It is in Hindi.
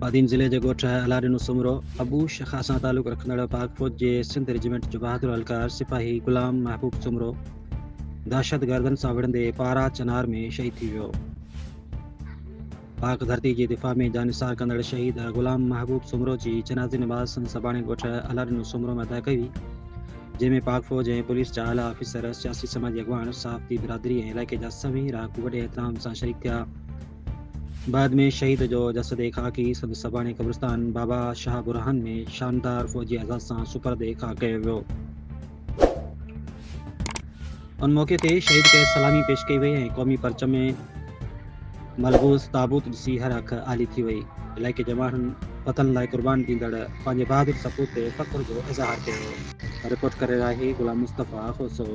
पादीन ज़िले जे ॻोठ अलारिनो सुमरो अबू शखा सां तालुक़ रखंदड़ पाक फ़ौज जे सिंध रेजिमेंट जो बहादुर हलकार सिपाही गुलाम महबूब सुमरो दहशत गर्दन सां विढ़ंदे पारा चनार में शहीद थी वियो। पाक धरती जे दिफ़ा में जानिसार कंदड़ शहीद गुलाम महबूब सुमरो जी जनाज़ी नमाज़ सबाणे ॻोठ अलारिनो सुमरो में अदा कई, जंहिंमें पाक फ़ौज ऐं पुलिस जा आला ऑफिसर, सियासी समाजी अॻवान, सहाफ़ती बिरादरी ऐं इलाइक़े जा सभई रहाकू वॾे एहतराम सां शरीक थिया। बाद में शहीद जो जसद खाकी संद सबाणे कब्रिस्तान बाबा शाह बुरहान में शानदार फ़ौजी एजाज़ सां सुपर्द खाक कयो वियो। उन मौके ते शहीद खे सलामी पेश कई वई ऐं क़ौमी परचम में मलबूस ताबूत ॾिसी हर अख आली थी वई। इलाइक़े जे माण्हुनि वतन लाइ क़ुर्बान ॾींदड़ पंहिंजे बहादुर सपूत ते फ़ख्र जो इज़हार कयो। रिपोर्ट करे रहे गुलाम मुस्तफ़ा खोसो।